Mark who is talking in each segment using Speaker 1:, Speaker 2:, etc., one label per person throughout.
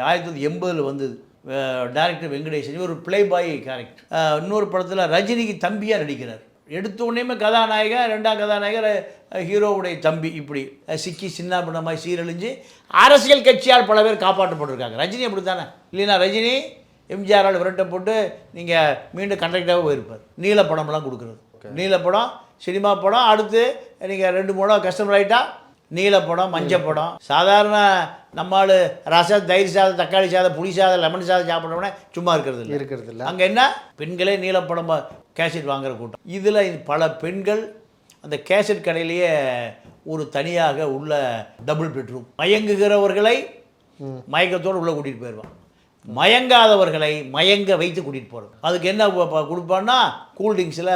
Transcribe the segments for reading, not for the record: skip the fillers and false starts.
Speaker 1: 1980 வந்தது. டைரக்டர் வெங்கடேஷன் ஒரு play boy character. இன்னொரு படத்தில் ரஜினிக்கு தம்பியாக நடிக்கிறார். எடுத்த உடனேயுமே கதாநாயகர், ரெண்டாம் கதாநாயகர் ஹீரோவுடைய தம்பி. இப்படி சிக்கி சின்ன பண்ண மாதிரி சீரழிஞ்சு அரசியல் கட்சியால் பல பேர் காப்பாற்றப்பட்டிருக்காங்க. ரஜினி அப்படி தானே இல்லைன்னா ரஜினி எம்ஜிஆரால் விரட்ட போட்டு நீங்கள் மீண்டும் கண்டக்டாக போயிருப்பார். நீல படம்லாம் கொடுக்குறது, நீல படம் சினிமா படம். அடுத்து நீங்கள் 2 படம் கஸ்டமர் ஆகிட்டா நீல படம் மஞ்சள் படம். சாதாரண நம்மால் ரசம், தயிர் சாதம், தக்காளி சாதம், புளி சாதம், லெமன் சாதம் சாப்பிட்றோம்னா சும்மா இருக்கிறது இல்லை. அங்கே என்ன பெண்களே நீல படம் கேசட் வாங்குகிற கூட்டம். இதில் பல பெண்கள் அந்த கேசட் கடையிலேயே ஒரு தனியாக உள்ள டபுள் பெட்ரூம். மயங்குகிறவர்களை மயக்கத்தோடு உள்ளே கூட்டிகிட்டு போயிடுவான். மயங்காதவர்களை மயங்க வைத்து கூட்டிகிட்டு போகிறது. அதுக்கு என்ன கொடுப்பான்னா கூல்ட்ரிங்க்ஸில்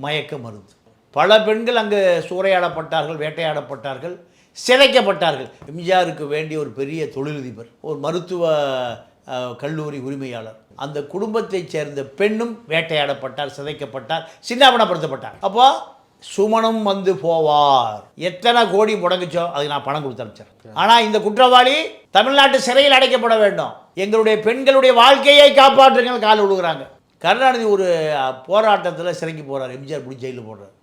Speaker 1: மயக்க மருந்து. பல பெண்கள் அங்கு சூறையாடப்பட்டார்கள், வேட்டையாடப்பட்டார்கள், சிதைக்கப்பட்டார்கள். எம்ஜிஆருக்கு வேண்டிய ஒரு பெரிய தொழிலதிபர், ஒரு மருத்துவ கல்லூரி உரிமையாளர். அந்த குடும்பத்தைச் சேர்ந்த பெண்ணும் வேட்டையாடப்பட்டார், சிதைக்கப்பட்டார், சின்னாபனப்படுத்தப்பட்டார். அப்போ சுமனும் வந்து போவார். எத்தனை கோடி முடங்குச்சோ அதுக்கு நான் பணம் கொடுத்து அனுப்பிச்சேன். ஆனால் இந்த குற்றவாளி தமிழ்நாட்டு சிறையில் அடைக்கப்பட வேண்டும். எங்களுடைய பெண்களுடைய வாழ்க்கையை காப்பாற்றுங்க கால் விழுகிறாங்க. கருணாநிதி ஒரு போராட்டத்தில் சிறைக்கு போகிறார். எம்ஜிஆர் பிடிச்சி ஜெயிலில் போடுறார்.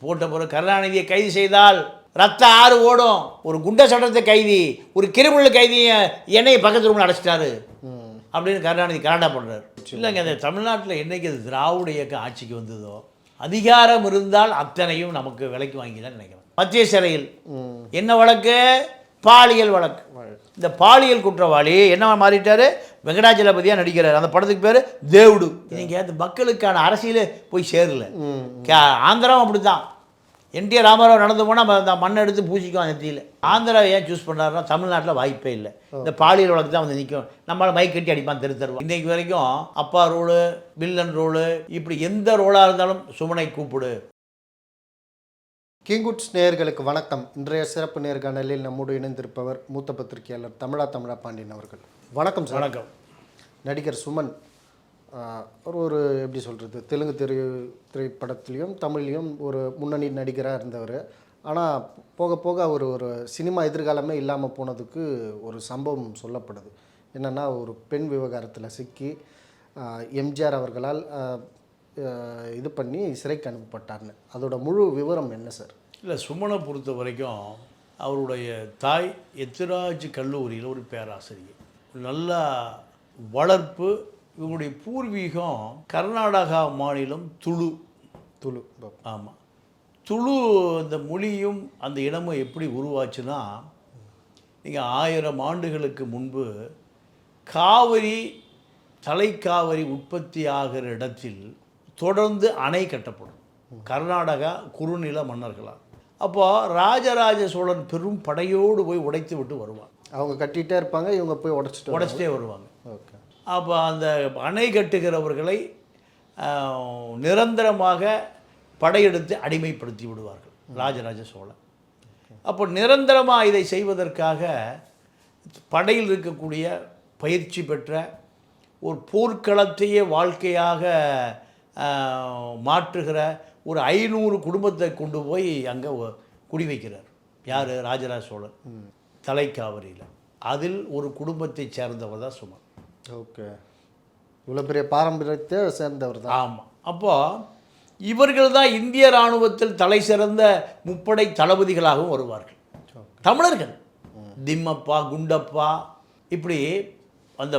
Speaker 1: போட்ட பிறகு கருணாநிதியை கைது செய்தால் ரத்த ஆறு ஓடும். ஒரு குண்ட சட்டத்தை கைதி, ஒரு கிரிமினல் கைதியை என்னையை பக்கத்து ரூமில் அடைச்சிட்டாரு அப்படின்னு கருணாநிதி கலாட்டா பண்ணுறாரு. இல்லைங்க, அந்த தமிழ்நாட்டில் என்றைக்கு அது திராவிட இயக்கம் ஆட்சிக்கு வந்ததோ அதிகாரம் இருந்தால் அத்தனையும் நமக்கு விலைக்கு வாங்கிதான் நினைக்கிறேன். மத்திய சிறையில் என்ன வழக்கு? பாலியல் வழக்கு. இந்த பாலியல் குற்றவாளி என்ன மாறிட்டாரு? வெங்கடாச்சலபதியாக நடிக்கிறார். அந்த படத்துக்கு பேர் தேவுடு. நீங்கள் அந்த மக்களுக்கான அரசியலே போய் சேரல. ஆந்திராவும் அப்படி தான். என்டி ராமாராவ் நடந்து போனால் அந்த மண்ணை எடுத்து பூசிக்கும் நெத்தியில். ஆந்திராவை ஏன் சூஸ் பண்ணுறாருன்னா தமிழ்நாட்டில் வாய்ப்பே இல்லை. இந்த பாலியல் வழக்கு தான் வந்து நிற்கும். நம்மளால் மைக் கட்டி அடிப்பான் தருவான். இன்றைக்கு வரைக்கும் அப்பா ரோலு, வில்லன் ரோலு, இப்படி எந்த ரோலாக இருந்தாலும் சுமனை கூப்பிடு.
Speaker 2: கிங்குட்ஸ் நேயர்களுக்கு வணக்கம். இன்றைய சிறப்பு நேர்காணலில் நம்மோடு இணைந்திருப்பவர் மூத்த பத்திரிகையாளர் தமிழா பாண்டியன் அவர்கள். வணக்கம் சார்.
Speaker 1: வணக்கம். நடிகர்
Speaker 2: சுமன் ஒரு எப்படி சொல்கிறது, தெலுங்கு திரைப்படத்துலேயும் தமிழ்லேயும் ஒரு முன்னணி நடிகராக இருந்தவர். ஆனால் போக போக அவர் ஒரு சினிமா எதிர்காலமே இல்லாமல் போனதுக்கு ஒரு சம்பவம் சொல்லப்படுது. என்னென்னா, ஒரு பெண் விவகாரத்தில் சிக்கி எம்ஜிஆர் அவர்களால் இது பண்ணி சிறைக்கு அனுப்பப்பட்டார்னு. அதோட முழு விவரம் என்ன சார்?
Speaker 1: இல்லை, சுமனை பொறுத்த வரைக்கும் அவருடைய தாய் எத்திராஜ் கல்லூரியில் ஒரு பேராசிரியர். நல்லா வளர்ப்பு. இவங்களுடைய பூர்வீகம் கர்நாடகா மாநிலம் துளு. ஆமாம், துளு. அந்த மொழியும் அந்த இடமும் எப்படி உருவாச்சுன்னா, நீங்கள் 1000 ஆண்டுகளுக்கு முன்பு காவிரி, தலைக்காவிரி உற்பத்தி ஆகிற இடத்தில் தொடர்ந்து அணை கட்டப்படும். கர்நாடகா குறுநில மன்னர்களால். அப்போது ராஜராஜ சோழன் பெரும் படையோடு போய் உடைத்து விட்டு வருவாங்க.
Speaker 2: அவங்க கட்டிகிட்டே இருப்பாங்க, இவங்க போய்
Speaker 1: உடைச்சிட்டே வருவாங்க.
Speaker 2: ஓகே.
Speaker 1: அப்போ அந்த அணை கட்டுகிறவர்களை நிரந்தரமாக படையெடுத்து அடிமைப்படுத்தி விடுவார்கள் ராஜராஜ சோழன். அப்போ நிரந்தரமாக இதை செய்வதற்காக படையில் இருக்கக்கூடிய பயிற்சி பெற்ற ஒரு போர்க்களத்தையே வாழ்க்கையாக மாற்றுகிற ஒரு 500 குடும்பத்தை கொண்டு போய் அங்கே குடி வைக்கிறார். யார்? ராஜராஜ சோழன். தலைக்காவிரியில். அதில் ஒரு குடும்பத்தை சேர்ந்தவர் தான் சுமன்.
Speaker 2: ஓகே. இவ்வளோ பெரிய பாரம்பரியத்தை சேர்ந்தவர் தான்.
Speaker 1: ஆமாம். அப்போது இவர்கள் தான் இந்திய இராணுவத்தில் தலை சிறந்த முப்படை தளபதிகளாகவும் வருவார்கள். தமிழர்கள். திம்மப்பா, குண்டப்பா, இப்படி அந்த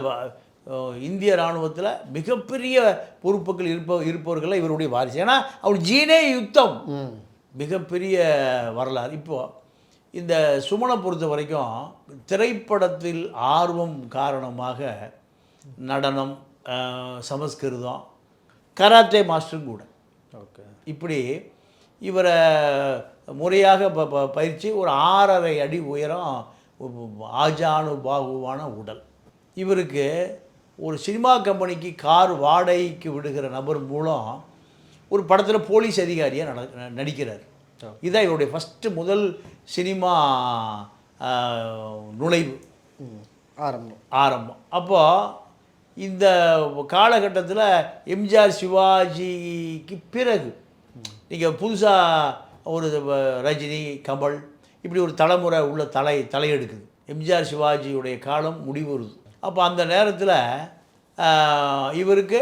Speaker 1: இந்திய இராணுவத்தில் மிகப்பெரிய பொறுப்புகள் இருப்பவர்களை இவருடைய வாரிசு. ஏன்னா அவர் ஜீனே யுத்தம். மிகப்பெரிய வரலாறு. இப்போது இந்த சுமனை பொறுத்த வரைக்கும் திரைப்படத்தில் ஆர்வம் காரணமாக நடனம், சமஸ்கிருதம், கராத்தே மாஸ்டரும் கூட.
Speaker 2: ஓகே.
Speaker 1: இப்படி இவரை முறையாக பயிற்சி. ஒரு 6.5 அடி உயரம், ஆஜானு பாகுவான உடல். இவருக்கு ஒரு சினிமா கம்பெனிக்கு கார் வாடகைக்கு விடுகிற நபர் மூலம் ஒரு படத்தில் போலீஸ் அதிகாரியாக நடிக்கிறார். இதுதான் இவருடைய முதல் சினிமா நுழைவு, ஆரம்பம். அப்போது இந்த காலகட்டத்தில் எம்ஜிஆர் சிவாஜிக்கு பிறகு நீங்கள் புதுசாக ஒரு ரஜினி, கமல், இப்படி ஒரு தலைமுறை உள்ள தலையெடுக்குது. எம்ஜிஆர் சிவாஜியுடைய காலம் முடிவுறுது. அப்போ அந்த நேரத்தில் இவருக்கு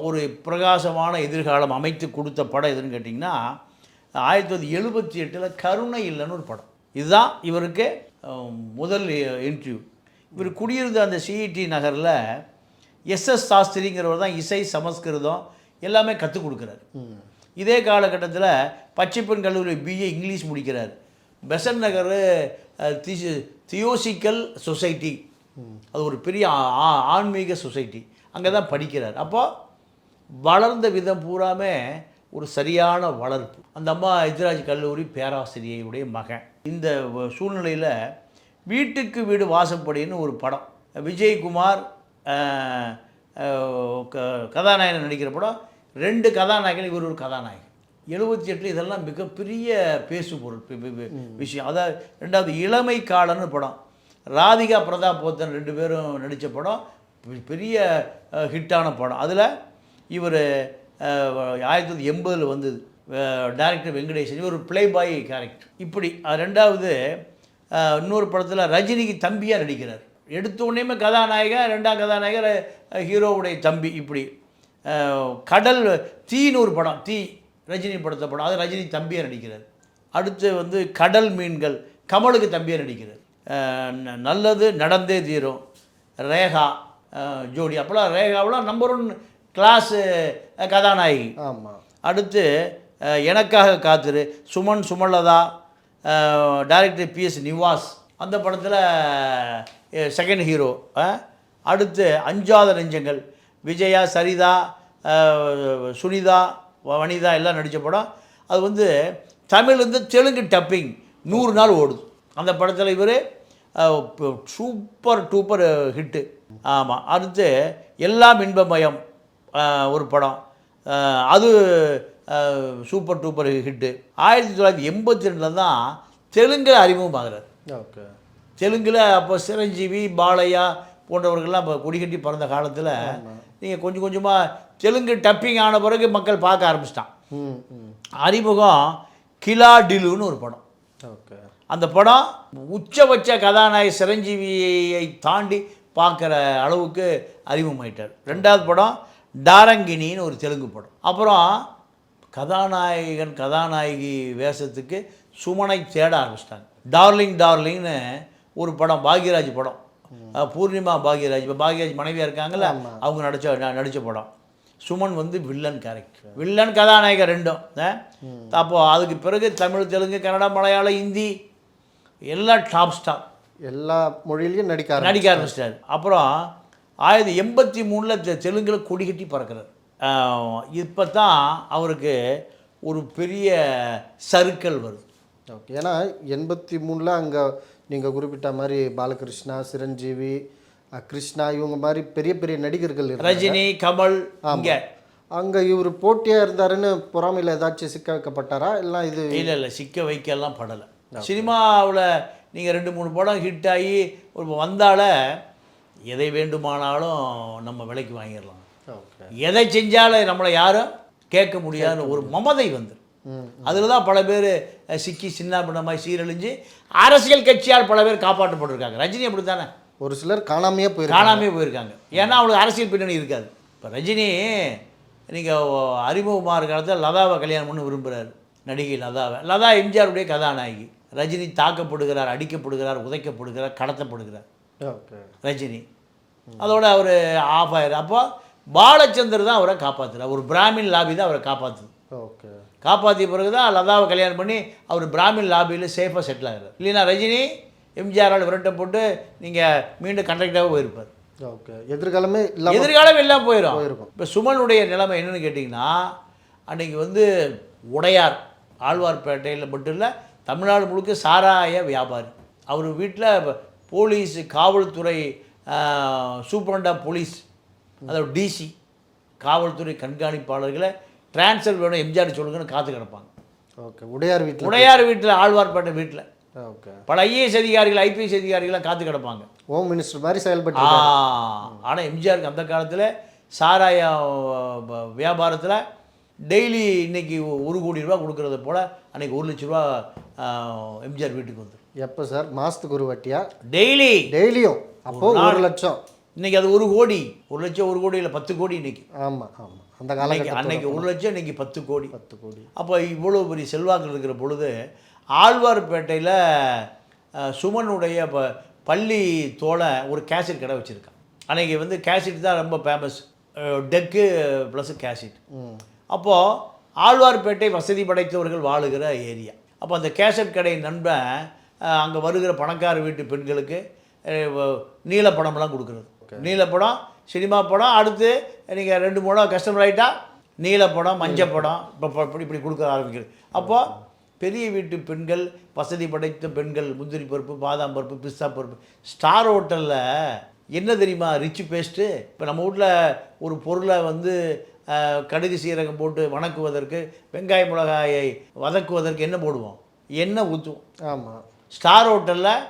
Speaker 1: ஒரு பிரகாசமான எதிர்காலம் அமைத்து கொடுத்த படம் எதுன்னு கேட்டிங்கன்னா 1978 கருணை இல்லைன்னு ஒரு படம். இதுதான் இவருக்கு முதல் இன்டர்வியூ. இவர் குடியிருந்த அந்த சிஇடி நகரில் எஸ்எஸ் சாஸ்திரிங்கிறவர் தான் இசை, சமஸ்கிருதம் எல்லாமே கற்றுக் கொடுக்குறாரு. இதே காலகட்டத்தில் பச்சைப்பன் கல்லூரி பிஏ இங்கிலீஷ் முடிக்கிறார். பெசன் நகர் தியோசிக்கல் சொசைட்டி, அது ஒரு பெரிய ஆன்மீக சொசைட்டி, அங்கே தான் படிக்கிறார். அப்போ வளர்ந்த விதம் பூராமே ஒரு சரியான வளர்ப்பு. அந்த அம்மா எத்திராஜ் கல்லூரி பேராசிரியருடைய மகன். இந்த சூழ்நிலையில் வீட்டுக்கு வீடு வாசப்படின்னு ஒரு படம், விஜயகுமார் கதாநாயகன் நடிக்கிற படம். 2 கதாநாயகன், இவர் ஒரு கதாநாயகன். 78 இதெல்லாம் மிகப்பெரிய பேசு பொருள் விஷயம். அதாவது 2வது இளமை காலன்னு படம், ராதிகா பிரதாப் போத்தன் 2 பேரும் நடித்த படம், பெரிய ஹிட்டான படம். அதில் இவர் 1980 வந்தது. டைரக்டர் வெங்கடேசன், இவர் ஒரு பிளே பாய் கேரக்டர். இப்படி 2வது இன்னொரு படத்தில் ரஜினிக்கு தம்பியாக நடிக்கிறார். எடுத்த உடனேயுமே கதாநாயகன், 2ஆம் கதாநாயகர் ஹீரோவுடைய தம்பி. இப்படி கடல் தீன்னு ஒரு படம், தீ ரஜினி படத்த படம், அது ரஜினி தம்பியாக நடிக்கிறார். அடுத்து கடல் மீன்கள், கமலுக்கு தம்பியாக நடிக்கிறார். நல்லது நடந்தே தீரும், ரேகா ஜோடி. அப்போலாம் ரேகாவெலாம் நம்பர் 1 கிளாஸு கதாநாயகி.
Speaker 2: ஆமாம்.
Speaker 1: அடுத்து எனக்காக காத்துரு, சுமன் சுமலதா, டைரக்டர் பிஎஸ் நிவாஸ், அந்த படத்தில் செகண்ட் ஹீரோ. அடுத்து அஞ்சாத நெஞ்சங்கள், விஜயா, சரிதா, சுனிதா, வனிதா எல்லாம் நடித்த படம். அது தமிழ்லேருந்து தெலுங்கு டப்பிங் 100 நாள் ஓடுது. அந்த படத்தில் இவர் சூப்பர் டூப்பர் ஹிட்டு. ஆமாம். அடுத்து எல்லாம் இன்பமயம் ஒரு படம், அது சூப்பர் டூப்பர் ஹிட்டு. 1982 தான் தெலுங்கில் அறிமுகமாகிறார்.
Speaker 2: ஓகே.
Speaker 1: தெலுங்கில் அப்போ சிரஞ்சீவி, பாலையா போன்றவர்கள்லாம் இப்போ கொடிகட்டி பிறந்த காலத்தில் நீங்கள் கொஞ்சம் கொஞ்சமாக தெலுங்கு டப்பிங் ஆன பிறகு மக்கள் பார்க்க ஆரம்பிச்சிட்டான். அறிமுகம் கிலாடிலுன்னு ஒரு படம்.
Speaker 2: ஓகே.
Speaker 1: அந்த படம் உச்சபட்ச கதாநாயகி சிரஞ்சீவியை தாண்டி பார்க்குற அளவுக்கு அறிமுகமாயிட்டார். 2வது படம் டாரங்கினின்னு ஒரு தெலுங்கு படம். அப்புறம் கதாநாயகி வேஷத்துக்கு சுமனை தேட ஆரம்பிச்சிட்டாங்க. டார்லிங்னு ஒரு படம், பாக்யராஜ் படம், பூர்ணிமா பாக்யராஜ், இப்போ பாக்யராஜ் மனைவியாக இருக்காங்கல்ல, அவங்க நடித்த படம். சுமன் வில்லன் கேரக்டர், வில்லன் கதாநாயகர் 2ம். அப்போது அதுக்கு பிறகு தமிழ், தெலுங்கு, கன்னடா, மலையாளம், ஹிந்தி எல்லாம் டாப் ஸ்டார்,
Speaker 2: எல்லா மொழியிலையும் நடிக்க
Speaker 1: ஆரம்பிச்சிட்டார். அப்புறம் 1983 தெலுங்கில் கொடிகட்டி பறக்கிறார். இப்போ தான் அவருக்கு ஒரு பெரிய சர்க்கிள் வருது.
Speaker 2: ஓகே. ஏன்னா 83 அங்கே நீங்கள் குறிப்பிட்ட மாதிரி பாலகிருஷ்ணா, சிரஞ்சீவி, கிருஷ்ணா, இவங்க மாதிரி பெரிய பெரிய நடிகர்கள்,
Speaker 1: ரஜினி, கமல்.
Speaker 2: அங்கே இவர் போட்டியாக இருந்தாருன்னு பொறாமையில் ஏதாச்சும் சிக்க வைக்கப்பட்டாரா? இல்லை இது
Speaker 1: இல்லை சிக்க வைக்கலாம் படலை. சினிமாவில் நீங்கள் 2-3 படம் ஹிட் ஆகி ஒரு வந்தால எதை வேண்டுமானாலும் நம்ம விலைக்கு வாங்கிடலாம். எதை செஞ்சாலும் நம்மளை யாரும் கேட்க முடியாத ஒரு மமதை அதில் தான் பல பேர் சிக்கி சின்ன பின்னமாய் சீரழிஞ்சு அரசியல் கட்சியால் பல பேர் காப்பாற்றப்பட்டிருக்காங்க. ரஜினி அப்படி தானே,
Speaker 2: ஒரு சிலர் காணாமையே
Speaker 1: போயிருக்காங்க. ஏன்னா அவங்களுக்கு அரசியல் பின்னணி இருக்காது. இப்போ ரஜினி நீங்கள் அறிமுகமாக இருக்கிற காலத்தில் லதாவை கல்யாணம் பண்ணி விரும்புகிறார், நடிகை லதாவை. லதா எம்ஜிஆருடைய கதாநாயகி. ரஜினி தாக்கப்படுகிறார், அடிக்கப்படுகிறார், உதைக்கப்படுகிறார், கடத்தப்படுகிறார் ரஜினி. அதோட அவர் ஆஃப் ஆயிடுறார். அப்போ பாலச்சந்தர் தான் அவரை காப்பாற்றுறார். ஒரு பிராமின் லாபி தான் அவரை காப்பாற்றுது.
Speaker 2: ஓகே.
Speaker 1: காப்பாற்றிய பிறகு தான் லதாவை கல்யாணம் பண்ணி அவர் பிராமின் லாபியில் சேஃபாக செட்டில் ஆகிறார். இல்லைன்னா ரஜினி எம்ஜிஆரால் விரட்டப்பட்டு நீங்கள் மீண்டும் கண்டக்டராக போயிருப்பார்.
Speaker 2: ஓகே. எதிர்காலம்
Speaker 1: எல்லாம் போயிடும். இப்போ சுமனுடைய நிலைமை என்னென்னு கேட்டிங்கன்னா, அன்றைக்கி உடையார் ஆழ்வார்பேட்டையில் மட்டும் இல்லை, தமிழ்நாடு முழுக்க சாராய வியாபாரி. அவர் வீட்டில் போலீஸ், காவல்துறை சூப்பரண்ட் ஆஃப் போலீஸ், அதாவது டிசி, காவல்துறை கண்காணிப்பாளர்களை டிரான்ஸ்ஃபர் வேணும் எம்ஜிஆர் சொல்லுங்கன்னு காத்து கிடப்பாங்க.
Speaker 2: ஓகே. உடையார்
Speaker 1: வீட்டில் ஆழ்வார்பேட்டை வீட்டில்
Speaker 2: ஓகே.
Speaker 1: பல ஐஏஎஸ் அதிகாரிகள், ஐபிஎஸ் அதிகாரிகள்லாம் காத்து கிடப்பாங்க.
Speaker 2: ஹோம் மினிஸ்டர் மாதிரி செயல்பட்டு.
Speaker 1: ஆனால் எம்ஜிஆருக்கு அந்த காலத்தில் சாராய வியாபாரத்தில் டெய்லி இன்றைக்கி 1 கோடி ரூபா கொடுக்குறது போல் அன்றைக்கி 1 லட்ச ரூபா எம்ஜிஆர் வீட்டுக்கு வந்துடும்.
Speaker 2: எப்போ சார்? மாதத்துக்கு ஒரு வாட்டியா?
Speaker 1: டெய்லியும்
Speaker 2: அப்போ 1 லட்சம்.
Speaker 1: இன்னைக்கு அது 1 கோடி. 1 லட்சம் 1 கோடி இல்லை 10 கோடி இன்னைக்கு.
Speaker 2: ஆமாம் ஆமாம். அந்த காலகட்டத்தில்
Speaker 1: அன்னைக்கு 1 லட்சம், இன்னைக்கு 10 கோடி.
Speaker 2: 10 கோடி.
Speaker 1: அப்போ இவ்வளோ பெரிய செல்வாக்கு இருக்கிற பொழுது ஆழ்வார்பேட்டையில் சுமனுடைய பள்ளி தோலை ஒரு கேசட் கடை வச்சுருக்கான். அன்றைக்கி வந்து கேசட் தான் ரொம்ப ஃபேமஸ், டெக்கு ப்ளஸ் கேசட். அப்போது ஆழ்வார்பேட்டை வசதி படைத்தவர்கள் வாழுகிற ஏரியா. அப்போ அந்த கேசட் கடை நண்பன் அங்கே வருகிற பணக்கார வீட்டு பெண்களுக்கு நீலப்படம்லாம் கொடுக்குறது. நீலப்படம், சினிமா படம், அடுத்து நீங்கள் 2-3 கஸ்டமர் ஆகிட்டா நீலப்படம், மஞ்சள் படம், இப்போ இப்படி கொடுக்க ஆரம்பிக்கிறது. அப்போது பெரிய வீட்டு பெண்கள், வசதி படைத்த பெண்கள், முந்திரி பருப்பு, பாதாம் பருப்பு, பிஸ்தா பருப்பு. ஸ்டார் ஹோட்டலில் என்ன தெரியுமா ரிச் பேஸ்ட்டு? இப்போ நம்ம வீட்டில் ஒரு பொருளை வந்து கடுகு சீரகம் போட்டு வணக்குவதற்கு, வெங்காய மிளகாயை வதக்குவதற்கு என்ன போடுவோம்? எண்ணெய் ஊற்றுவோம்.
Speaker 2: ஆமாம்.
Speaker 1: ஸ்டார் ஹோட்டலில்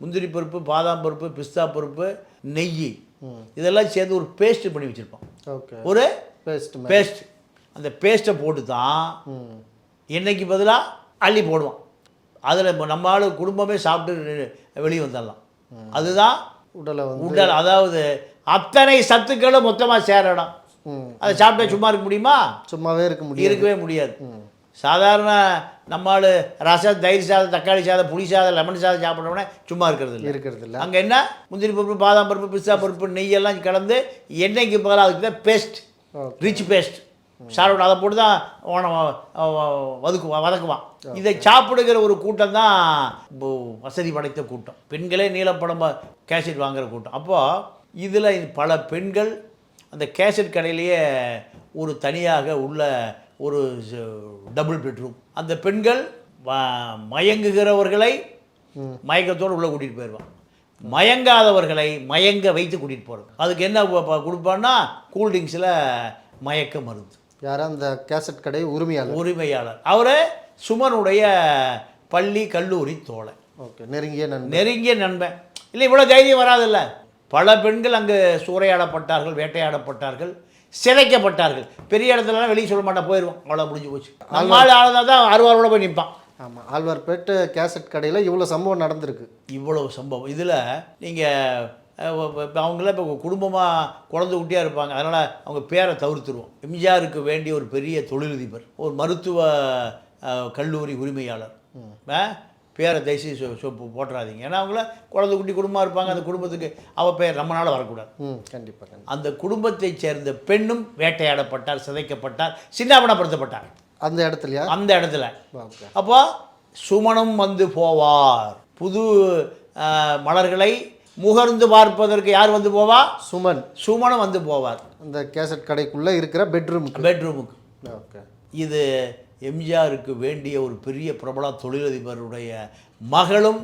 Speaker 1: முந்திரி பருப்பு, பாதாம் பருப்பு, பிஸ்தா பருப்பு, நெய் இதெல்லாம் சேர்ந்து ஒரு பேஸ்ட்டு பண்ணி வச்சுருப்போம்.
Speaker 2: ஓகே.
Speaker 1: ஒரு
Speaker 2: பேஸ்ட்.
Speaker 1: அந்த பேஸ்ட்டை போட்டு தான் எண்ணெய்க்கு பதிலாக அள்ளி போடுவான். அதில் நம்ம ஆளு குடும்பமே சாப்பிட்டு வெளியே வந்துடலாம். அதுதான் உடல். அதாவது அத்தனை சத்துக்களும் மொத்தமாக சேரணும். அதை சாப்பிட்டா சும்மா இருக்க முடியுமா?
Speaker 2: சும்மாவே
Speaker 1: இருக்கவே முடியாது. சாதாரண நம்மால் ரசம், தயிர் சாதம், தக்காளி சாதம், புளி சாதம், லெமன் சாதம் சாப்பிட்றோம்னா சும்மா இருக்கிறது இல்லை. அங்கே என்ன முந்திரி பருப்பு, பாதாம் பருப்பு, பிஸ்தா பருப்பு, நெய்யெல்லாம் கலந்து எண்ணெய்க்கு பதிலாக அதுக்கு தான் பேஸ்ட், ரிச் பேஸ்ட் சாப்பிட. அதை போட்டு தான் வதக்குவான். இதை சாப்பிடுகிற ஒரு கூட்டம் தான் வசதி படைத்த கூட்டம். பெண்களே நீலப்படம் கேசட் வாங்குகிற கூட்டம். அப்போது இதில் பல பெண்கள் அந்த கேசட் கடையிலேயே ஒரு தனியாக உள்ள ஒரு டபுள் பெட்ரூம். அந்த பெண்கள் மயங்குகிறவர்களை மயக்கத்தோடு உள்ளே கூட்டிகிட்டு போயிடுவான். மயங்காதவர்களை மயங்க வைத்து கூட்டிகிட்டு போகிறது. அதுக்கு என்ன கொடுப்பான்னா கூல்ட்ரிங்க்ஸில் மயக்க மருந்து.
Speaker 2: யாரா அந்த கேசட் கடை உரிமையாளர் அவர் சுமனுடைய பள்ளி கல்லூரி தோழன். ஓகே.
Speaker 1: நெருங்கிய நண்பன். இல்லை இவ்வளோ தைரியம் வராதில்ல. பல பெண்கள் அங்கு சூறையாடப்பட்டார்கள், வேட்டையாடப்பட்டார்கள், சிதைக்கப்பட்டார்கள். பெரிய இடத்துலலாம் வெளியே சொல்ல மாட்டான், போயிடுவோம், அவ்வளோ முடிஞ்சு போச்சு. நம்மளால் ஆளுதான் தான் அருவாரோட போய் நிற்பான்.
Speaker 2: ஆமாம். ஆழ்வார்பேட்டை கேசட் கடையில் இவ்வளோ சம்பவம் நடந்திருக்கு.
Speaker 1: இவ்வளவு சம்பவம். இதில் நீங்கள் அவங்களாம் இப்போ குடும்பமாக குழந்தை குட்டியாக இருப்பாங்க, அதனால் அவங்க பேரை தவிர்த்துருவோம். எம்ஜிஆருக்கு வேண்டிய ஒரு பெரிய தொழிலதிபர், ஒரு மருத்துவ கல்லூரி உரிமையாளர். பேரை தயவுசெய்து போட்டுறாதீங்க. ஏன்னா அவங்கள குழந்தை குட்டி குடும்பமாக இருப்பாங்க. அந்த குடும்பத்துக்கு அவள் பேர் ரொம்ப நாள் வரக்கூடாது.
Speaker 2: கண்டிப்பாக.
Speaker 1: அந்த குடும்பத்தைச் சேர்ந்த பெண்ணும் வேட்டையாடப்பட்டார், சிதைக்கப்பட்டார், சின்னாபனப்படுத்தப்பட்டார்.
Speaker 2: அந்த இடத்துல.
Speaker 1: அப்போ சுமனும் வந்து போவார். புது மலர்களை முகர்ந்து பார்ப்பதற்கு யார் வந்து போவா? சுமனும் வந்து போவார்.
Speaker 2: அந்த கேசட் கடைக்குள்ளே இருக்கிற பெட்ரூமுக்கு. ஓகே.
Speaker 1: இது எம்ஜிஆருக்கு வேண்டிய ஒரு பெரிய பிரபல தொழிலதிபருடைய மகளும்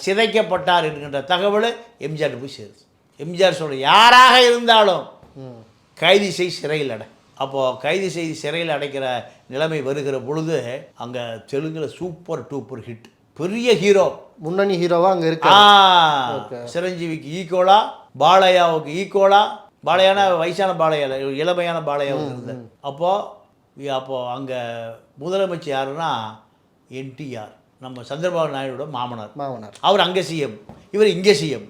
Speaker 1: சிதைக்கப்பட்டார் என்கின்ற தகவல் எம்ஜிஆர் போய் சேருது. எம்ஜிஆர் சொல்ற யாராக இருந்தாலும் கைது செய் சிறையில் அடை. அப்போது கைது செய்து சிறையில் அடைக்கிற நிலைமை வருகிற பொழுது அங்கே தெலுங்கில் சூப்பர் டூப்பர் ஹிட், பெரிய ஹீரோ,
Speaker 2: முன்னணி ஹீரோவாக அங்கே இருக்கு.
Speaker 1: சிரஞ்சீவிக்கு ஈக்குவலா, பாலையாவுக்கு ஈக்குவலா. பாலையான வயசான பாலையா, இளமையான பாலையாவும் இருந்தது. அப்போது அங்கே முதலமைச்சர் யாருன்னா என்டிஆர், நம்ம சந்திரபாபு நாயுடோட மாமனார். அவர் அங்கே சிஎம், இவர் இங்கே சிஎம்.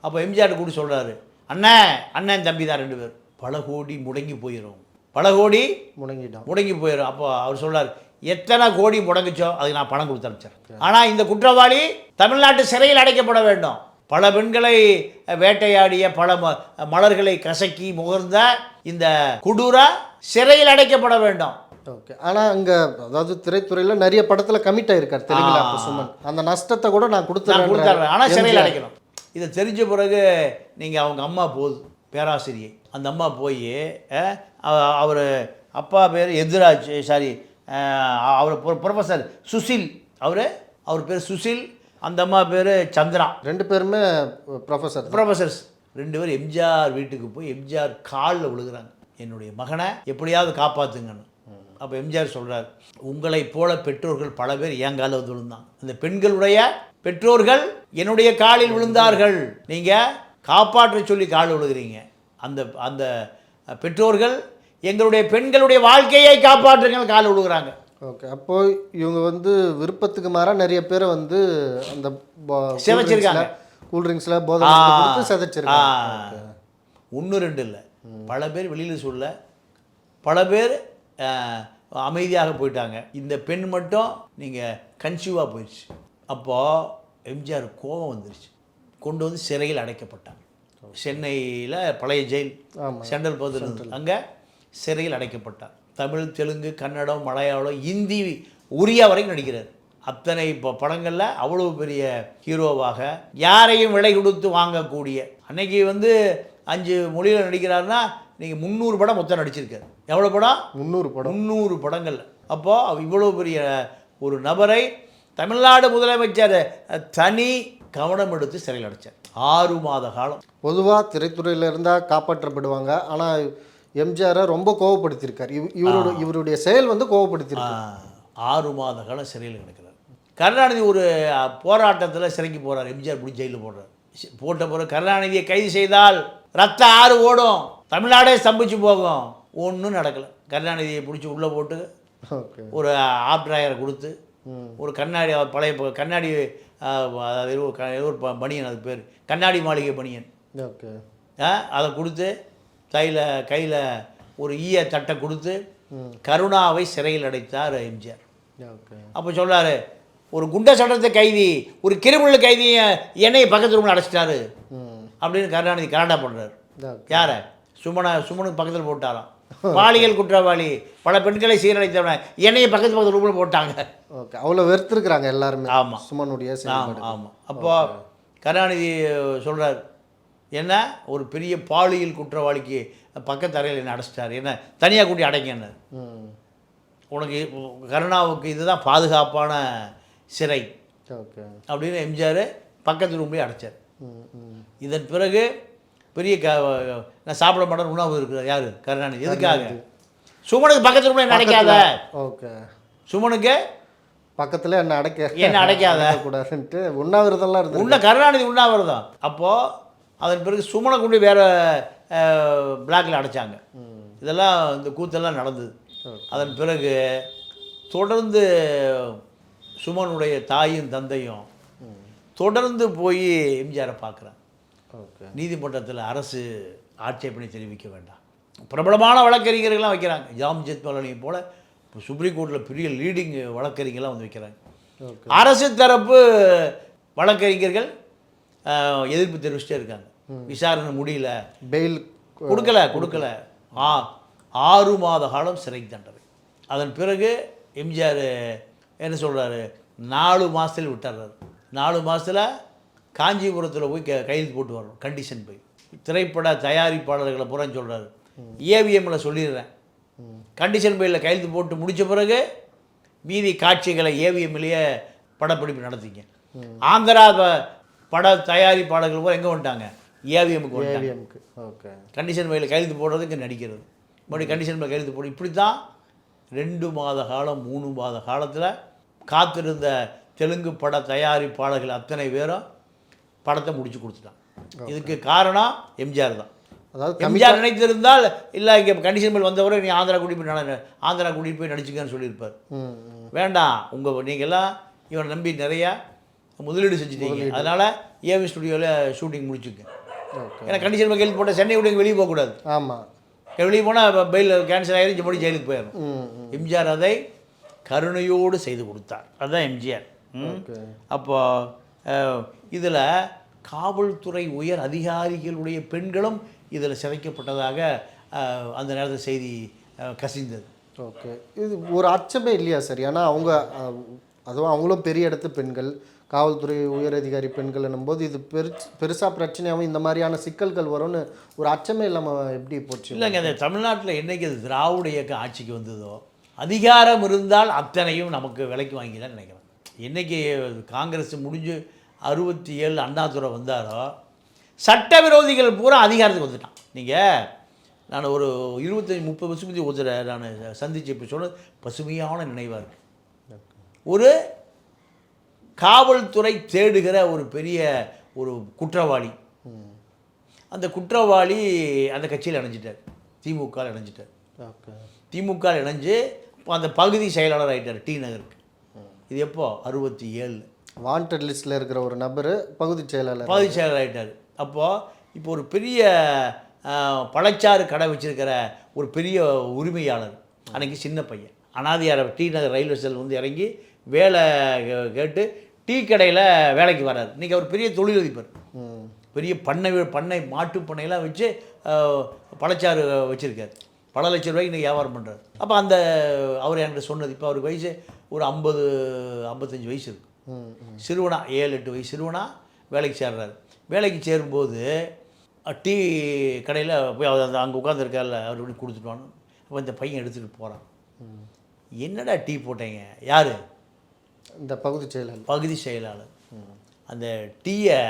Speaker 1: அப்போ எம்ஜிஆர் கூட சொல்கிறாரு, அண்ணன் தம்பி தான் 2 பேர். பல கோடி முடங்கி போயிடும், முடங்கி போயிடும். அப்போ அவர் சொல்கிறார், எத்தனை கோடி முடங்குச்சோ அதுக்கு நான் பணம் கொடுத்து அனுப்பிச்சேன். ஆனால் இந்த குற்றவாளி தமிழ்நாட்டு சிறையில் அடைக்கப்பட வேண்டும். பல பெண்களை வேட்டையாடிய, பல மலர்களை கசக்கி முகர்ந்த இந்த கொடூர சிறையில் அடைக்கப்பட வேண்டும்.
Speaker 2: ஓகே. ஆனால் அங்கே அதாவது திரைத்துறையில் நிறைய படத்தில் கமிட் ஆகிருக்கார் தெலுங்குல சுமன். அந்த நஷ்டத்தை கூட நான் கொடுத்துட்றேன்,
Speaker 1: ஆனால் சிறையில் அடைக்கணும். இதை தெரிஞ்ச பிறகு நீங்கள் அவங்க அம்மா போகுது, பேராசிரியை, அந்த அம்மா போய் அவர் அப்பா பேர் எதிராஜ், அவர் ப்ரொஃபஸர் சுசில், அவர் பேர் சுசில், அந்த அம்மா பேர் சந்திரா.
Speaker 2: 2 பேருமே
Speaker 1: ப்ரொஃபஸர்ஸ். 2 பேர் எம்ஜிஆர் வீட்டுக்கு போய் எம்ஜிஆர் காலில் விழுகிறாங்க, என்னுடைய மகனை எப்படியாவது காப்பாற்றுங்கன்னு. அப்போ எம்ஜிஆர் சொல்கிறார், உங்களைப் போல பெற்றோர்கள் பல பேர் என் காலில் வந்து விழுந்தாங்க. அந்த பெண்களுடைய பெற்றோர்கள் என்னுடைய காலில் விழுந்தார்கள், நீங்கள் காப்பாற்ற சொல்லி காலில் விழுகிறீங்க. அந்த பெற்றோர்கள் எங்களுடைய பெண்களுடைய வாழ்க்கையை காப்பாற்றுங்கள் காலில் விழுகிறாங்க.
Speaker 2: ஓகே. அப்போது இவங்க விருப்பத்துக்கு மாறாக நிறைய பேரை அந்த
Speaker 1: சிதைச்சிருக்காங்க.
Speaker 2: கூல்ட்ரிங்க்ஸில் போதை மருந்து கொடுத்து சிதைச்சிருக்காங்க.
Speaker 1: ஒன்று ரெண்டு இல்லை, பல பேர் வெளியில் சொல்ல, பல பேர் அமைதியாக போயிட்டாங்க. இந்த பெண் மட்டும் நீங்கள் கன்சியூவாக போயிடுச்சு. அப்போது எம்ஜிஆர் கோபம் வந்துருச்சு, கொண்டு வந்து சிறையில் அடைக்கப்பட்டாங்க. சென்னையில் பழைய ஜெயில் சென்ட்ரல் பகுதியில் அங்கே சிறையில் அடைக்கப்பட்டார். தமிழ், தெலுங்கு, கன்னடம், மலையாளம், ஹிந்தி, உரியா வரைக்கும் நடிக்கிறார். அத்தனை இப்போ படங்களில் அவ்வளோ பெரிய ஹீரோவாக யாரையும் விலை கொடுத்து வாங்கக்கூடிய, அன்னைக்கு 5 மொழியில் நடிக்கிறாருன்னா நீங்கள் 300 படம் மொத்தம் நடிச்சிருக்காரு. எவ்வளோ படம்? 300 படங்கள். அப்போது இவ்வளோ பெரிய ஒரு நபரை தமிழ்நாடு முதலமைச்சர் தனி கவனம் எடுத்து சிறையில் அடைச்சார் 6 மாத காலம்.
Speaker 2: பொதுவாக திரைத்துறையில் இருந்தால் காப்பாற்றப்படுவாங்க, ஆனால் எம்ஜிஆரை ரொம்ப கோவப்படுத்தியிருக்கார். இவருடைய செயல் கோவப்படுத்தியிருக்கார்.
Speaker 1: 6 மாத காலம் சிறையில் கிடக்கிறார். கருணாநிதி ஒரு போராட்டத்தில் சிறைக்கு போகிறார், எம்ஜிஆர் பிடிச்சி ஜெயிலில் போடுறார். போட்ட பிறகு கருணாநிதியை கைது செய்தால் ரத்த ஆறு ஓடும், தமிழ்நாடே ஸ்தம்பிச்சு போகும். ஒன்றும் நடக்கலை. கருணாநிதியை பிடிச்சி உள்ளே போட்டு ஒரு ஆப்ட்ராயரை கொடுத்து ஒரு கண்ணாடி, பழைய கண்ணாடி, அதாவது ஒரு பனியன், அது பேர் கண்ணாடி மாளிகை பனியன், அதை கொடுத்து கையில் ஒரு ஈய தட்டை கொடுத்து கருணாவை சிறையில் அடைத்தார் எம்ஜிஆர். அப்போ சொல்கிறாரு, ஒரு குண்ட சட்டத்தை கைதி, ஒரு கிரிமினல் கைதியை என்னையை பக்கத்து ரூமில் அடைச்சிட்டாரு அப்படின்னு கருணாநிதி கலாட்டா பண்ணுறாரு. யாரை? சுமனுக்கு பக்கத்தில் போட்டாராம். பாலியல் குற்றவாளி, பல பெண்களை சீரழித்தவன என்னையை பக்கத்து ரூமில் போட்டாங்க.
Speaker 2: ஓகே, அவ்வளோ வெறுத்துருக்குறாங்க எல்லாருமே.
Speaker 1: ஆமாம்,
Speaker 2: சுமனுடைய.
Speaker 1: ஆமாம். அப்போது கருணாநிதி சொல்கிறார், என்ன ஒரு பெரிய பாலியல் குற்றவாளிக்கு பக்கத்து அறையில் என்ன அடைச்சிட்டாரு, என்ன தனியாக கூட்டி அடைங்கன்னு. உனக்கு கருணாவுக்கு இதுதான் பாதுகாப்பான சிறை அப்படின்னு எம்ஜிஆர் பக்கத்து ரூம்லேயே அடைச்சார். இதன் பிறகு பெரிய நான் சாப்பிட மாட்டேன் உணவு இருக்கிறார் யார்? கருணாநிதி. எதுக்காக? சுமனுக்கு பக்கத்து ரூம்ல என்ன அடைக்காத, சுமனுக்கு
Speaker 2: பக்கத்தில் என்ன
Speaker 1: அடைக்காத
Speaker 2: கூடாதுன்ட்டு உண்ணாவிரதம்லாம் இருந்து
Speaker 1: உண்ண கருணாநிதி உண்ணாவிரதம். அப்போது அதன் பிறகு சுமனை கொண்டு வேறு பிளாக்கில் அடைச்சாங்க. இதெல்லாம் இந்த கூத்தெல்லாம் நடந்தது. அதன் பிறகு தொடர்ந்து சுமனுடைய தாயும் தந்தையும் தொடர்ந்து போய் எம்ஜிஆரை பார்க்குறாங்க. நீதிமன்றத்தில் அரசு ஆட்சேபனை தெரிவிக்க வேண்டாம். பிரபலமான வழக்கறிஞர்கள்லாம் வைக்கிறாங்க. ஜாம் ஜெத்மலானியை போல் சுப்ரீம் கோர்ட்டில் பெரிய லீடிங் வழக்கறிஞர்லாம் வைக்கிறாங்க. அரசு தரப்பு வழக்கறிஞர்கள் எதிர்ப்பு தெரிவிச்சுட்டே இருக்காங்க. விசாரணை முடியல,
Speaker 2: பெயில்
Speaker 1: கொடுக்கல. 6 மாத காலம் சிறை தண்டனை. அதன் பிறகு எம்ஜிஆர் என்ன சொல்கிறாரு, 4 மாதத்தில் விட்டுறாரு. 4 மாதத்தில் காஞ்சிபுரத்தில் போய் கையெழுத்து போட்டு வரணும், கண்டிஷன் போய். திரைப்பட தயாரிப்பாளர்களை பூரா சொல்கிறாரு, ஏவிஎம்மில் சொல்லிடுறேன், கண்டிஷன் பையில் கையெழுத்து போட்டு முடித்த பிறகு மீதி காட்சிகளை ஏவிஎம்லேயே படப்பிடிப்பு நடத்திங்க. ஆந்திரா பட தயாரிப்பாளர்கள் பூரா எங்கே வந்துட்டாங்க? ஏவிஎம்முக்கு வந்துட்டாங்க. கண்டிஷன் பையில் கையெழுத்து போடுறதுக்கு நடிக்கிறது, மறுபடியும் கண்டிஷன் பையில் கையெழுத்து போடு. இப்படி தான் 2 மாத காலம் 3 மாத காலத்தில் காத்திருந்த தெலுங்கு பட தயாரிப்பாளர்கள் அத்தனை பேரும் படத்தை முடிச்சு கொடுத்துட்டான். இதுக்கு காரணம் எம்ஜிஆர் தான். அதாவது எம்ஜிஆர் நினைத்திருந்தால் இல்லை, இங்கே கண்டிஷன் பில் வந்தவரை நீ ஆந்திரா கூட்டிகிட்டு போய் நடிச்சுக்கன்னு சொல்லியிருப்பார். வேண்டாம், நீங்கள்லாம் இவனை நம்பி நிறையா முதலீடு செஞ்சுட்டீங்க, அதனால் ஏவி ஸ்டுடியோவில் ஷூட்டிங் முடிச்சுங்க. ஏன்னா கண்டிஷன் பில் கையில் போட்டால் சென்னை விட்டு வெளியே போகக்கூடாது.
Speaker 2: ஆமாம்,
Speaker 1: வெளியே போனால் பெயில் கேன்சல் ஆகிடும், மறுபடியும் ஜெயிலுக்கு போயிடும். எம்ஜிஆர் அதை கருணையோடு செய்து கொடுத்தார். அதுதான் எம்ஜிஆர். அப்போ இதில் காவல்துறை உயர் அதிகாரிகளுடைய பெண்களும் இதில் சிதைக்கப்பட்டதாக அந்த நேரத்தில் செய்தி கசிந்தது.
Speaker 2: ஓகே, இது ஒரு அச்சமே இல்லையா சார்? ஏன்னா அதுவும் அவங்களும் பெரிய இடத்து பெண்கள், காவல்துறை உயர் அதிகாரி பெண்கள் என்னும்போது இது பெருசாக பிரச்சனையாகவும் இந்த மாதிரியான சிக்கல்கள் வரும்னு ஒரு அச்சமே இல்லாமல் எப்படி போச்சு?
Speaker 1: இல்லைங்க, அந்த தமிழ்நாட்டில் என்றைக்கு அது திராவிட இயக்கம் ஆட்சிக்கு வந்ததோ, அதிகாரம் இருந்தால் அத்தனையும் நமக்கு விலைக்கு வாங்கிதான் நினைக்கிறேன். என்றைக்கு காங்கிரஸ் முடிஞ்சு 67 அண்ணாதுரை வந்தாரோ, சட்டவிரோதிகள் பூரா அதிகாரத்துக்கு வந்துட்டான். நான் ஒரு 25-30 வருஷம் பற்றி ஒருத்தரை நான் சந்தித்து இப்போ சொன்னது பசுமையான நினைவாக இருக்குது. ஒரு காவல்துறை தேடுகிற ஒரு பெரிய ஒரு குற்றவாளி, அந்த குற்றவாளி அந்த கட்சியில் இணைஞ்சிட்டார், திமுக இணைஞ்சிட்டார். திமுக இணைஞ்சு இப்போ அந்த பகுதி செயலாளர் ஆகிட்டார் டி நகருக்கு. இது எப்போ? 67.
Speaker 2: வாண்டட் லிஸ்ட்டில் இருக்கிற ஒரு நபர் பகுதி செயலாளர்
Speaker 1: ஆகிட்டார். அப்போது இப்போ ஒரு பெரிய பழச்சாறு கடை வச்சுருக்கிற ஒரு பெரிய உரிமையாளர், அன்றைக்கி சின்ன பையன் அனாதியார் டி நகர் ரயில்வே ஸ்டேஷன் வந்து இறங்கி வேலை கேட்டு டீ கடையில் வேலைக்கு வர்றார். இன்றைக்கி அவர் பெரிய தொழிலதிபர், பெரிய பண்ணை மாட்டு பண்ணையெல்லாம் வச்சு பழச்சாறு வச்சுருக்கார். பல லட்சம் ரூபாய்க்கு இன்றைக்கி வியாபாரம் பண்ணுறாரு. அப்போ அந்த அவர் என்கிட்ட சொன்னது, இப்போ அவருக்கு வயசு ஒரு 55 வயசு இருக்குது. சிறுவனா 7-8 வயசு சிறுவனா வேலைக்கு சேர்றாரு. வேலைக்கு சேரும்போது டீ கடையில் போய் அங்கே உட்காந்துருக்கார்ல, அவர் இப்படி கொடுத்துட்டுவான்னு. அப்போ இந்த பையன் எடுத்துகிட்டு போகிறான். என்னடா டீ போட்டீங்க? யார்?
Speaker 2: இந்த பகுதி செயலாளர்.
Speaker 1: அந்த டீயை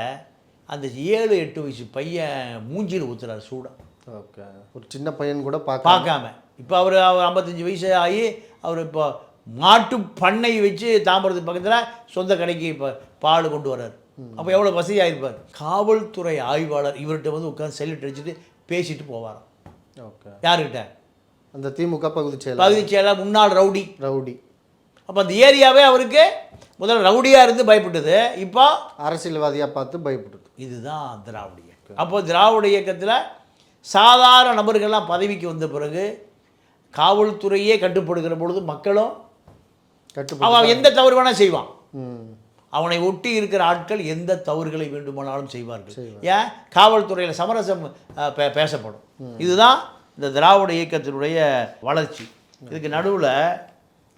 Speaker 1: அந்த 7-8 வயசு பையன் மூஞ்சியில் ஊற்றுறாரு சூடாக.
Speaker 2: ஓகே, ஒரு சின்ன பையன் கூட
Speaker 1: பார்க்காம. இப்போ அவர் 55 வயசு ஆகி அவர் இப்போ மாட்டு பண்ணை வச்சு தாம்பரத்துக்கு பக்கத்தில் சொந்த கடைக்கு இப்போ பால் கொண்டு வர்றாரு. அப்போ எவ்வளோ வசதியாக இருப்பார். காவல்துறை ஆய்வாளர் இவர்கிட்ட வந்து உட்காந்து செல்லிட்டு அடிச்சுட்டு பேசிட்டு போவாராம்.
Speaker 2: ஓகே,
Speaker 1: யாருக்கிட்ட?
Speaker 2: அந்த திமுக பகுதி
Speaker 1: செயலாளர் முன்னாள் ரவுடி. அப்போ அந்த ஏரியாவே அவருக்கு முதல்ல ரவுடியாக இருந்து பயப்பட்டது, இப்போ
Speaker 2: அரசியல்வாதியாக பார்த்து பயப்படுது.
Speaker 1: இதுதான் திராவிட இயக்கம். அப்போ திராவிட இயக்கத்தில் சாதாரண நபர்கள்லாம் பதவிக்கு வந்த பிறகு காவல்துறையே கட்டுப்படுகிற பொழுது மக்களும் அவன் எந்த தவறு வேணால் செய்வான். அவனை ஒட்டி இருக்கிற ஆட்கள் எந்த தவறுகளை வேண்டுமானாலும் செய்வார்கள். ஏன்? காவல்துறையில் சமரசம் பேசப்படும். இதுதான் இந்த திராவிட இயக்கத்தினுடைய வளர்ச்சி. இதுக்கு நடுவில்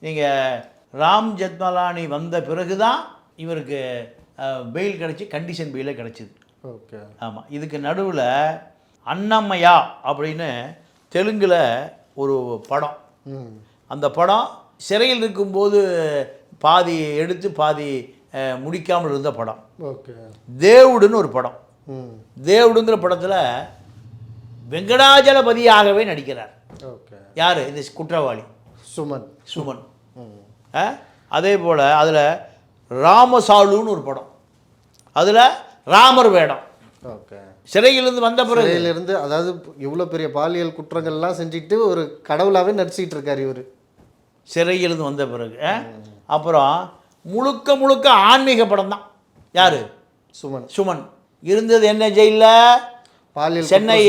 Speaker 1: நீங்கள் ராம் ஜெத்மலானி வந்த பிறகு தான் இவருக்கு பெயில் கிடச்சி, கண்டிஷன் பெயிலே கிடச்சிது.
Speaker 2: ஓகே,
Speaker 1: ஆமாம். இதுக்கு நடுவில் அன்னம்மையா அப்படின்னு தெலுங்கில் ஒரு படம். அந்த படம் சிறையில் இருக்கும்போது பாதி எடுத்து பாதி முடிக்காமல் இருந்த படம்.
Speaker 2: ஓகே,
Speaker 1: தேவுடுன்னு ஒரு படம். தேவுடுங்கிற படத்தில் வெங்கடாஜலபதியாகவே நடிக்கிறார்.
Speaker 2: ஓகே,
Speaker 1: யார்? இந்த குற்றவாளி சுமன். அதே போல் அதில் ராமசாலுன்னு ஒரு படம், அதில் ராமர் வேடம்.
Speaker 2: ஓகே,
Speaker 1: சிறையிலிருந்து வந்த பிறகு
Speaker 2: அதாவது இவ்வளோ பெரிய பாலியல் குற்றங்கள்லாம் செஞ்சுட்டு ஒரு கடவுளாகவே நடிச்சிக்கிட்டு இருக்கார் இவர்
Speaker 1: சிறையிலிருந்து வந்த பிறகு. அப்புறம் முழுக்க ஆன்மீக படம் தான். யார்? சுமன் இருந்தது என்ன ஜெயிலில்?
Speaker 2: பாலியல்
Speaker 1: சென்னை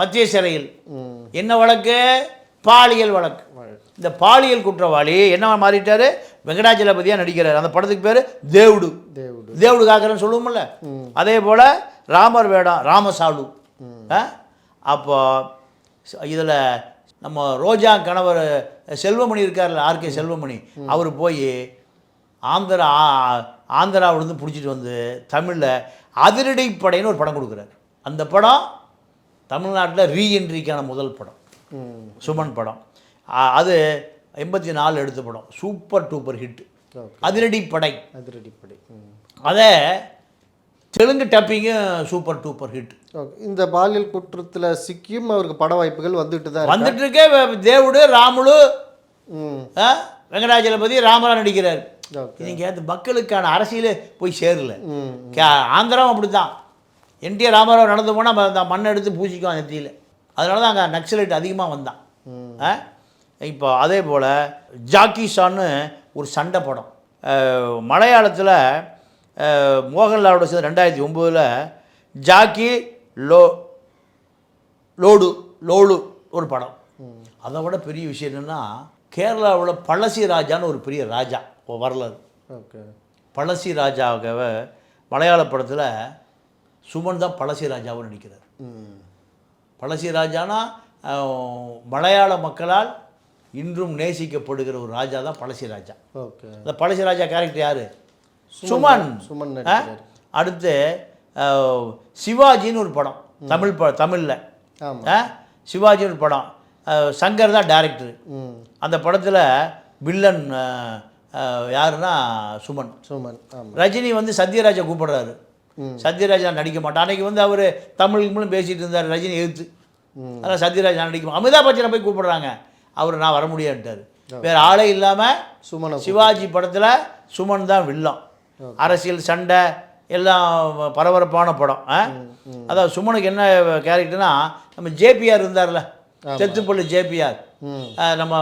Speaker 1: மத்திய சிறையில். என்ன வழக்கு? பாலியல் வழக்கு. இந்த பாலியல் குற்றவாளி என்ன மாறிட்டாரு? வெங்கடாஜலபதியாக நடிக்கிறார். அந்த படத்துக்கு பேர் தேவுடு காக்கிறேன்னு சொல்லுவோம்ல. அதே போல் ராமர் வேடம் ராமசாலு. அப்போ இதில் நம்ம ரோஜா கணவர் செல்வமணி இருக்கார்ல, ஆர்கே செல்வமணி, அவர் போய் ஆந்திராவிலேருந்து பிடிச்சிட்டு வந்து தமிழில் அதிரடிப்படைன்னு ஒரு படம் கொடுக்குறாரு. அந்த படம் தமிழ்நாட்டில் ரீஎன்ட்ரிக்கான முதல் படம், சுமன் படம். அது 84 எடுத்த படம், சூப்பர் டூப்பர் ஹிட். அதிரடிப்படை. அதை தெலுங்கு டப்பிங்கும் சூப்பர் டூப்பர் ஹிட்.
Speaker 2: இந்த பாலியல் குற்றத்தில் சிக்கியும் அவருக்கு பட வாய்ப்புகள் வந்துட்டு
Speaker 1: இருக்கே. தேவுடு, ராமுலு, வெங்கடாஜலபதி, ராமரா நடிக்கிறார். நீங்கள் அந்த மக்களுக்கான அரசியலே போய் சேரல. ஆந்திராவும் அப்படி தான். என்டிஆர் ராமராவ் நடந்து போனால் அந்த மண்ணை எடுத்து பூசிக்கும் நெத்தியில். அதனால தான் அங்கே நக்சலைட் அதிகமாக வந்தான். இப்போ அதே போல் ஜாக்கிஷான்னு ஒரு சண்டை படம் மலையாளத்தில் மோகன்லாலோட சேர்ந்து 2009 ஜாக்கி லோடு ஒரு படம். அதை விட பெரிய விஷயம் என்னென்னா, கேரளாவில் பழசி ராஜான்னு ஒரு பெரிய ராஜா வரலாறு.
Speaker 2: ஓகே,
Speaker 1: பழசி ராஜாவை மலையாள படத்தில் சுமன் தான் பழசி ராஜாவை நடிக்கிறார். பழசி ராஜானா மலையாள மக்களால் இன்றும் நேசிக்கப்படுகிற ஒரு ராஜா தான் பழசி ராஜா.
Speaker 2: ஓகே,
Speaker 1: அந்த பழசி ராஜா கேரக்டர் யார்? சுமன். அடுத்து சிவாஜின்னு ஒரு படம் தமிழில். சிவாஜின்னு ஒரு படம், சங்கர் தான் டைரக்டர். அந்த படத்தில் வில்லன் யாருன்னா சுமன். ரஜினி வந்து சத்யராஜா கூப்பிடுறாரு. சத்யராஜா நடிக்க மாட்டான். அன்றைக்கி வந்து அவர் தமிழும் பேசிகிட்டு இருந்தார், ரஜினி எதிர்த்து. அதனால் சத்யராஜா நடிக்க, அமிதாப் பச்சனை போய் கூப்பிடுறாங்க. அவர் நான் வர முடியாதுட்டார். வேறு ஆளே இல்லாமல் சிவாஜி படத்தில் சுமன் தான் வில்லன். அரசியல் சண்டை எல்லாம் பரபரப்பான படம். அதாவது சுமனுக்கு என்ன கேரக்டர்னா, நம்ம ஜேபிஆர் இருந்தார்ல, தெத்துப்பள்ளி ஜேபிஆர், நம்ம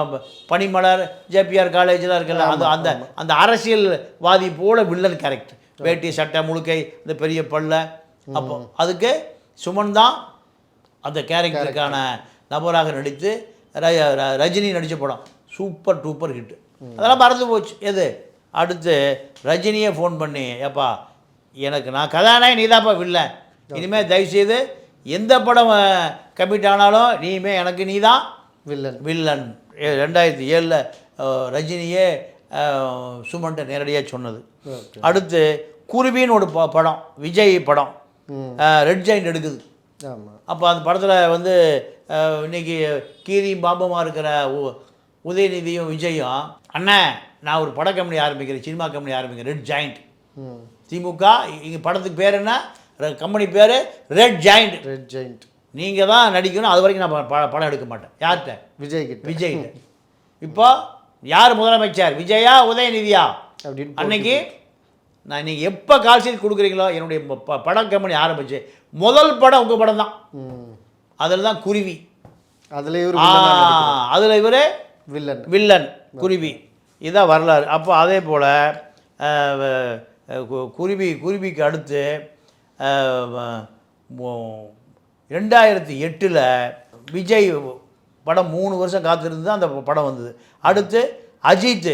Speaker 1: பனிமலர் ஜேபிஆர் காலேஜெலாம் இருக்குல்ல, அந்த அந்த அந்த அரசியல்வாதி போல வில்லன் கேரக்டர், வேட்டி சட்டை முழுக்கை இந்த பெரிய பல்ல. அப்போ அதுக்கு சுமன் தான் அந்த கேரக்டருக்கான நபராக நடித்து ரஜினி நடித்த படம் சூப்பர் டூப்பர் ஹிட்டு. அதெல்லாம் மறந்து போச்சு. எது அடுத்து ரஜினியே ஃபோன் பண்ணி, ஏப்பா எனக்கு நான் கதாநாயகன் நீதாப்பா வில்லன், இனிமேல் தயவுசெய்து எந்த படம் கமிட் ஆனாலும் நீமே எனக்கு நீ தான் வில்லன். 2007 ரஜினியே சுமன்ட்ட நேரடியாக சொன்னது. அடுத்து குருவின்னு ஒரு படம், விஜய் படம், ரெட் ஜெயிண்ட் எடுக்குது. அப்போ அந்த படத்தில் வந்து இன்னைக்கு கீரியும் பாம்பமாக இருக்கிற உதயநிதியும் விஜயும், அண்ணன் நான் ஒரு பட கம்பெனி ஆரம்பிக்கிறேன், சினிமா கம்பெனி ஆரம்பிக்கிறேன், ரெட் ஜாயிண்ட். திமுக இங்கே படத்துக்கு பேர் என்ன, கம்பெனி பேர் ரெட் ஜாயிண்ட். நீங்கள் தான் நடிக்கணும், அது வரைக்கும் நான் படம் எடுக்க மாட்டேன். யார்கிட்ட? விஜய்கிட்ட. இப்போ யார் முதலமைச்சர், விஜயா உதயநிதியா அப்படின்னு அன்னைக்கு நான் இன்றைக்கி எப்போ கால்ஷீட் கொடுக்குறீங்களோ என்னுடைய படம் கம்பெனி ஆரம்பிச்சு முதல் படம் உங்கள் படம் தான். அதில் தான் குருவி, அதில் இவர் வில்லன் குருவி. இதுதான் வரலாறு. அப்போ அதே போல் குருவிக்கு அடுத்து 2008 விஜய் படம் 3 வருஷம் காத்திருந்து தான் அந்த படம் வந்தது. அடுத்து அஜித்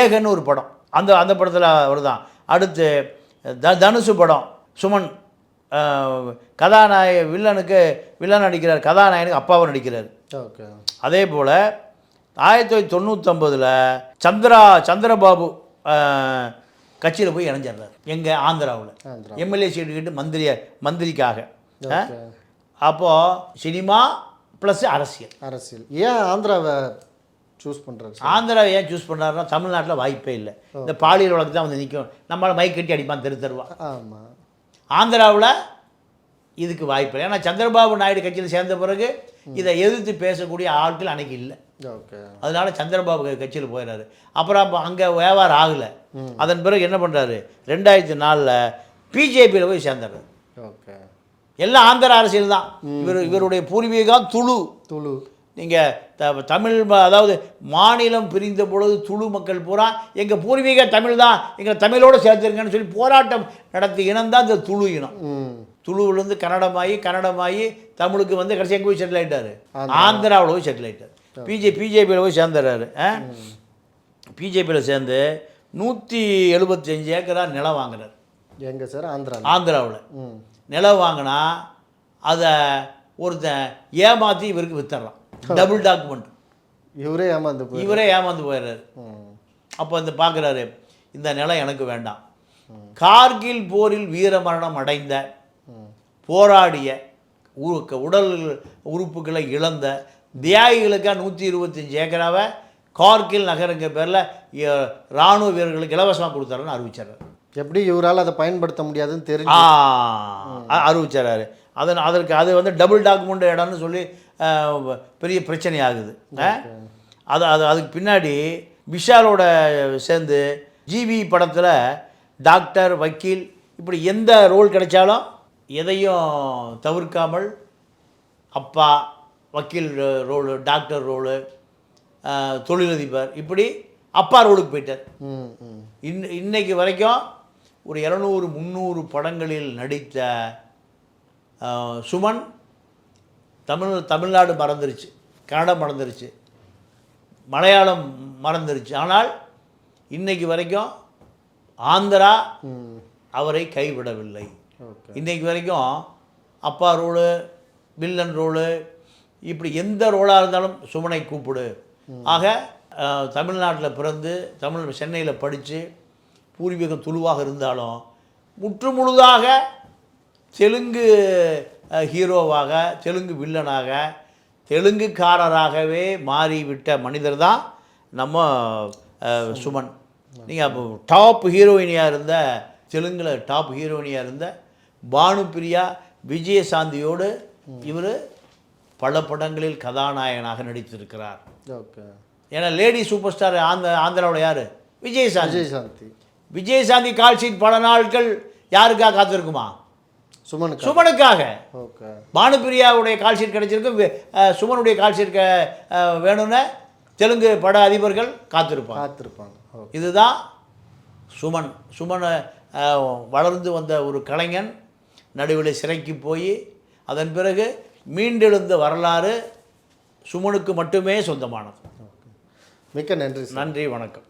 Speaker 1: ஏகன்னு ஒரு படம், அந்த அந்த படத்தில் அவர் தான். அடுத்து தனுசு படம், சுமன் கதாநாயக வில்லன் நடிக்கிறார், கதாநாயகனுக்கு அப்பாவை நடிக்கிறார். அதே போல் 1999 சந்திரபாபு கட்சியில் போய் இணைஞ்சிடுறார். எங்கள் ஆந்திராவில் எம்எல்ஏ சீட்டு கிட்டு மந்திரிக்காக. அப்போது சினிமா ப்ளஸ் அரசியல்.
Speaker 2: ஏன் ஆந்திராவை சூஸ் பண்ணுறாரு?
Speaker 1: ஆந்திராவை ஏன் சூஸ் பண்ணுறாருன்னா தமிழ்நாட்டில் வாய்ப்பே இல்லை. இந்த பாலியல் வழக்கு தான் வந்து நிற்கும், நம்மளால் மைக் கட்டி அடிப்பான் தருவா.
Speaker 2: ஆமாம்,
Speaker 1: ஆந்திராவில் இதுக்கு வாய்ப்பு இல்லை. ஏன்னா சந்திரபாபு நாயுடு கட்சியில் சேர்ந்த பிறகு இதை எதிர்த்து பேசக்கூடிய ஆட்கள் அன்றைக்கி இல்லை. அதனால சந்திரபாபு கட்சியில் போயிடுறாரு. அப்புறம் அங்கே வியாபாரம் ஆகலை. அதன் பிறகு என்ன பண்ணுறாரு, 2004 பிஜேபியில் போய் சேர்ந்துடுறாரு. எல்லாம் ஆந்திர அரசியல் தான். இவருடைய பூர்வீகம் துளு. நீங்கள் தமிழ், அதாவது மாநிலம் பிரிந்த பொழுது துளு மக்கள் பூரா எங்கள் பூர்வீக தமிழ் தான், எங்களை தமிழோடு சேர்த்துருங்கன்னு சொல்லி போராட்டம் நடத்தி இனம் தான் இந்த துளு இனம். துளுவிலேருந்து கன்னடமாகி தமிழுக்கு வந்து கடைசி எங்கே போய் செட்டில் ஆகிட்டார், ஆந்திராவில் போய் செட்டில் ஆகிட்டார். பிஜேபியில் போய் சேர்ந்துடுறாரு. பிஜேபியில் சேர்ந்து 175 ஏக்கராக நிலம் வாங்குறாரு.
Speaker 2: எங்கே சார்?
Speaker 1: ஆந்திராவில் நிலம் வாங்கினா அதை ஒருத்தன் ஏமாற்றி இவருக்கு வித்துறான். Double document. இவரே ஏமாந்து போயிடுறாரு. அப்போ இந்த பார்க்குறாரு, இந்த நிலம் எனக்கு வேண்டாம். கார்கில் போரில் வீரமரணம் அடைந்த, போராடிய, உடல் உறுப்புகளை இழந்த தியாகிகளுக்காக 125 ஏக்கராவை கார்கில் நகருங்க பேரில் இராணுவ வீரர்களுக்கு இலவசமாக கொடுத்தாருன்னு அறிவிச்சார்.
Speaker 2: எப்படி இவரால் அதை பயன்படுத்த முடியாதுன்னு தெரிஞ்சு
Speaker 1: அறிவிச்சார். அதற்கு அது வந்து டபுள் டாக்குமெண்ட் இடம்னு சொல்லி பெரிய பிரச்சனை ஆகுது. அதுக்கு பின்னாடி விஷாலோட சேர்ந்து ஜிவி படத்தில் டாக்டர், வக்கீல், இப்படி எந்த ரோல் கிடைச்சாலும் எதையும் தவிர்க்காமல் அப்பா, வக்கீல் ரோலு, டாக்டர் ரோலு, தொழிலதிபர், இப்படி அப்பா ரோலுக்கு போயிட்டார். இன்னைக்கு வரைக்கும் ஒரு 200-300 படங்களில் நடித்த சுமன் தமிழ்நாடு மறந்துருச்சு, கன்னடம் மறந்துருச்சு, மலையாளம் மறந்துருச்சு. ஆனால் இன்னைக்கு வரைக்கும் ஆந்திரா அவரை கைவிடவில்லை. இன்றைக்கு வரைக்கும் அப்பா ரோலு, வில்லன் ரோலு, இப்படி எந்த ரோலாக இருந்தாலும் சுமனை கூப்பிடு. ஆக தமிழ்நாட்டில் பிறந்து சென்னையில் படித்து பூர்வீகம் துளுவாக இருந்தாலும் முற்று முழுதாக தெலுங்கு ஹீரோவாக, தெலுங்கு வில்லனாக, தெலுங்குக்காரராகவே மாறிவிட்ட மனிதர் தான் நம்ம சுமன். நீங்கள் அப்போ டாப் ஹீரோயினியாக இருந்த, தெலுங்கில் டாப் ஹீரோயினியாக இருந்த பானுப்பிரியா, விஜயசாந்தியோடு இவர் பல படங்களில் கதாநாயகனாக நடித்திருக்கிறார். ஏன்னா லேடி சூப்பர் ஸ்டார் ஆந்திராவில் யார்? விஜயசாந்தி. விஜயசாந்தி கால் ஷீட் பல நாட்கள் யாருக்காக காத்திருக்குமா? சுமனுக்காக.
Speaker 2: ஓகே.
Speaker 1: பானுப்பிரியாவுடைய கால்ஷீட் கிடைச்சிருக்கு, சுமனுடைய கால்ஷீட் வேணும்னு தெலுங்கு பட அதிபர்கள் காத்திருப்பாங்க. இதுதான் சுமன் வளர்ந்து வந்த ஒரு கலைஞன் நடுவில் சிறைக்கு போய் அதன் பிறகு மீண்டெழுந்த வரலாறு சுமனுக்கு மட்டுமே சொந்தமானது.
Speaker 2: மிக்க நன்றி.
Speaker 1: நன்றி, வணக்கம்.